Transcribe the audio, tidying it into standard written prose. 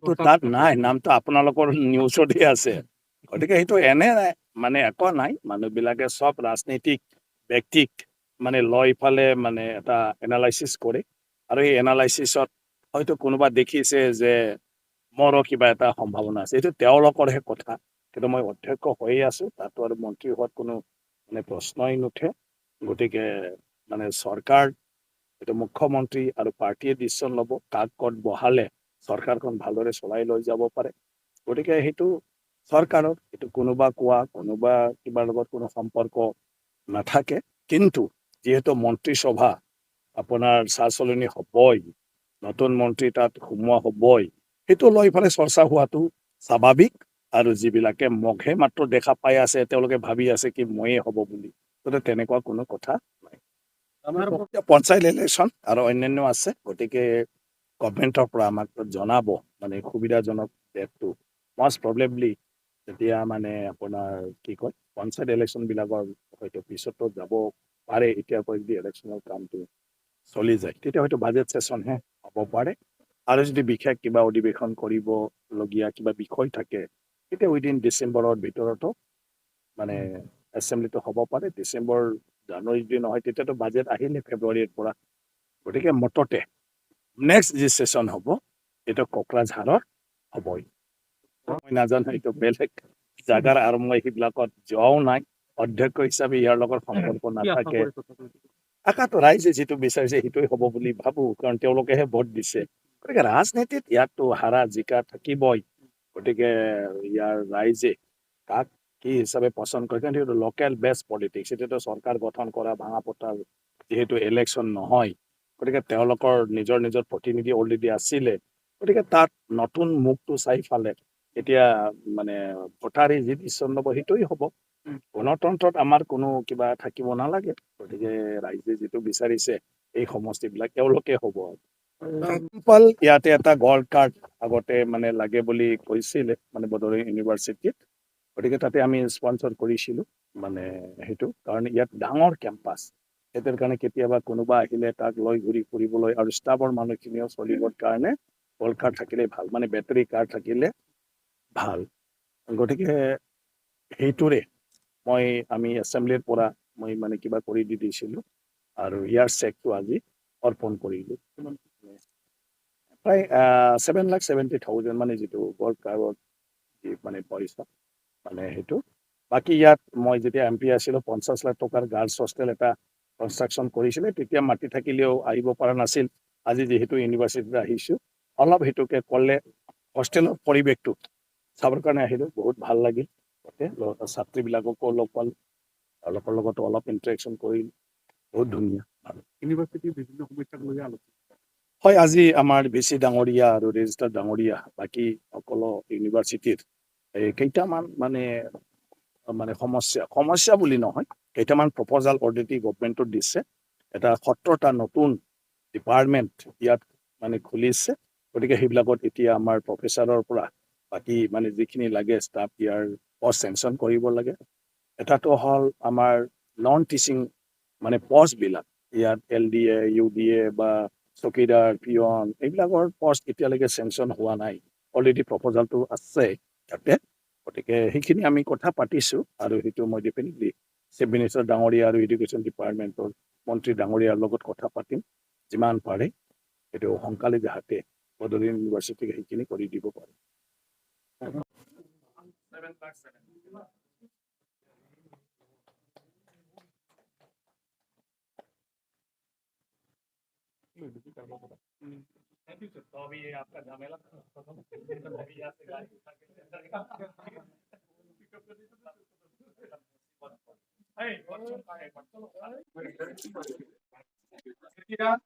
তো তাত নাই, নামটো আপোনালোকৰ নিউজতহে আছে। গতিকে সেইটো এনে মানে একো নাই, মানুহবিলাকে চব ৰাজনৈতিক ব্যক্তিক মানে লৈ ফালে মানে এটা এনালাইচিছ কৰে, আৰু এই এনালাইচিছত হয়তো কোনোবা দেখিছে যে মোৰো কিবা এটা সম্ভাৱনা আছে, এইটো তেওঁলোকৰহে কথা। কিন্তু মই অধ্যক্ষ হৈয়ে আছো, তাতো আৰু মন্ত্ৰী হোৱাত কোনো মানে প্ৰশ্নই নুঠে। গতিকে মানে চৰকাৰ, এইটো মুখ্যমন্ত্ৰী আৰু পাৰ্টীয়ে ডিচিশ্যন ল'ব কাক ক'ত বহালে চৰকাৰখন ভালদৰে চলাই লৈ যাব পাৰে। গতিকে সেইটো চৰকাৰৰ, এইটো কোনোবা কোৱা কোনোবা কিবাৰ লগত কোনো সম্পৰ্ক নাথাকে। কিন্তু যিহেতু মন্ত্ৰীসভা আপোনাৰ চালচলনি হ'বই, নতুন মন্ত্ৰী তাত সোমোৱা হ'বই, সেইটো লৈ ফালে চৰ্চা হোৱাটো স্বাভাৱিক। আৰু যিবিলাকে মোকহে মাত্ৰ দেখা পাই আছে, তেওঁলোকে ভাবি আছে কি ময়ে হ'ব বুলি, গতিকে তেনেকুৱা কোনো কথা নাই। পঞ্চায়ত ইলেকশ্যন আৰু অন্যান্য আছে, গতিকে গভৰ্ণমেণ্টৰ পৰা আমাক জনাব মানে সুবিধাজনক ডেটটো। মষ্ট প্ৰবেবলি তেতিয়া মানে আপোনাৰ কি কয় পঞ্চায়ত ইলেকশ্যনবিলাকৰ হয়তো পিছতো যাব পাৰে। এতিয়াৰ পৰা যদি ইলেকশ্যনৰ কামটো চলি যায় তেতিয়া হয়তো বাজেট ছেশ্যনহে হ'ব পাৰে। আৰু যদি বিশেষ কিবা অধিৱেশন কৰিবলগীয়া কিবা বিষয় থাকে তেতিয়া উইদিন ডিচেম্বৰৰ ভিতৰতো মানে এছেম্বলিটো হ'ব পাৰে। ডিচেম্বৰ জানুৱাৰী যদি নহয় তেতিয়াতো বাজেট আহিলে ফেব্ৰুৱাৰীৰ পৰা। গতিকে মুঠতে নেক্সট যি ছেশ্যন হ'ব এইটো কোকৰাঝাৰৰ হ'বই। মই নাজানো, এইটো বেলেগ জাগাৰ, আৰু মই সেইবিলাকত যোৱাও নাই। অধ্যক্ষ হিচাপে ইয়াৰ লগত সম্পৰ্ক নাথাকে। আশাটো ৰাইজে যিটো বিচাৰিছে সেইটোৱে হ'ব বুলি ভাবো, কাৰণ তেওঁলোকেহে ভোট দিছে। গতিকে ৰাজনীতিত ইয়াততো হাৰা জিকা থাকিবই। গতিকে ইয়াৰ ৰাইজে কাক কি হিচাপে পচন্দ কৰে, কিন্তু এইটো লোকেল বেষ্ট পলিটিক্স, এতিয়াতো চৰকাৰ গঠন কৰা ভাঙা পতাৰ যিহেতু ইলেকশ্যন নহয়, গতিকে তেওঁলোকৰ নিজৰ নিজৰ প্ৰতিনিধি অলৰেডি আছিলে। গতিকে তাত নতুন মুখটো চাই ফালে এতিয়া মানে ভোটাৰে যি ডিচিশ্যন ল'ব সেইটোৱে হ'ব। গণতন্ত্ৰত আমাৰ কোনো কিবা থাকিব নালাগে। গতিকে ৰাইজে যিটো বিচাৰিছে এই সমষ্টিবিলাক তেওঁলোকে হ'ব। প্ৰিন্সিপাল ইয়াতে এটা গল্ড কাৰ্ড আগতে মানে লাগে বুলি কৈছিলে মানে বড়োলেণ্ড ইউনিভাৰ্চিটিত। গতিকে তাতে আমি স্পনচৰ কৰিছিলোঁ মানে সেইটো, কাৰণ ইয়াত ডাঙৰ কেম্পাছ, সেইটোৰ কাৰণে কেতিয়াবা কোনোবা আহিলে তাক লৈ ঘূৰি ফুৰিবলৈ আৰু ষ্টাফৰ মানুহখিনিও চলিবৰ কাৰণে গল্ড কাৰ্ড থাকিলে ভাল, মানে বেটাৰী কাৰ্ড থাকিলে ভাল। গতিকে সেইটোৰে আমি এছেম্বলিৰ পৰা মই মানে কিবা কৰি দি দিছিলোঁ, আৰু ইয়াৰ চেকটো আজি অৰ্পণ কৰিলোঁ। প্ৰায় 7,70,000 মানে যিটো গল্ড কাৰ্ডত যি মানে পইচা মানে সেইটো। বাকী ইয়াত মই যেতিয়া MP আছিলোঁ 50 লাখ টকাৰ গাৰ্লছ হোষ্টেল এটা কনষ্ট্ৰাকশ্যন কৰিছিলে, তেতিয়া মাটি থাকিলেও আহিব পৰা নাছিল। আজি যিহেতু ইউনিভাৰ্চিটিত আহিছোঁ, অলপ সেইটোকে ক'লে হোষ্টেলৰ পৰিৱেশটো চাবৰ কাৰণে আহিলোঁ, বহুত ভাল লাগিল। তাতে ছাত্ৰীবিলাককো লগ পালোঁ, তেওঁলোকৰ লগতো অলপ ইণ্টাৰেকশ্যন কৰিলোঁ, বহুত ধুনীয়া। ইউনিভাৰ্চিটিৰ বিভিন্ন সমস্যাক লৈ আলোচনা হয়। আজি আমাৰ VC ডাঙৰীয়া আৰু ৰেজিষ্ট্ৰাৰ ডাঙৰীয়া বাকী সকলো ইউনিভাৰ্চিটিৰ কেইটামান মানে সমস্যা বুলি নহয়, কেইটামান প্ৰপ'জাল অলৰেডি গভৰ্ণমেণ্টত দিছে। এটা 17টা নতুন ডিপাৰ্টমেণ্ট ইয়াত মানে খুলিছে। গতিকে সেইবিলাকত এতিয়া আমাৰ প্ৰফেচাৰৰ পৰা বাকী মানে যিখিনি লাগে ষ্টাফ ইয়াৰ পষ্ট চেংচন কৰিব লাগে। এটাটো হ'ল আমাৰ নন টিচিং মানে পষ্টবিলাক, ইয়াত LDA UDA বা চকীদাৰ পিয়ন এইবিলাকৰ পষ্ট এতিয়ালৈকে চেংচন হোৱা নাই। অলৰেডি প্ৰপ'জালটো আছে তাতে। গতিকে সেইখিনি আমি কথা পাতিছোঁ, আৰু সেইটো মই ডেফিনেটলি চিফ মিনিষ্টাৰ ডাঙৰীয়া আৰু এডুকেশ্যন ডিপাৰ্টমেণ্টৰ মন্ত্ৰী ডাঙৰীয়াৰ লগত কথা পাতিম, যিমান পাৰে সেইটো সোনকালে যাতে বড়োলেণ্ড ইউনিভাৰ্চিটিক সেইখিনি কৰি দিব পাৰে। तो अभी ये आपका झमेला अभी यहाँ से गाड़ी उठा के अंदर Hey, what's up?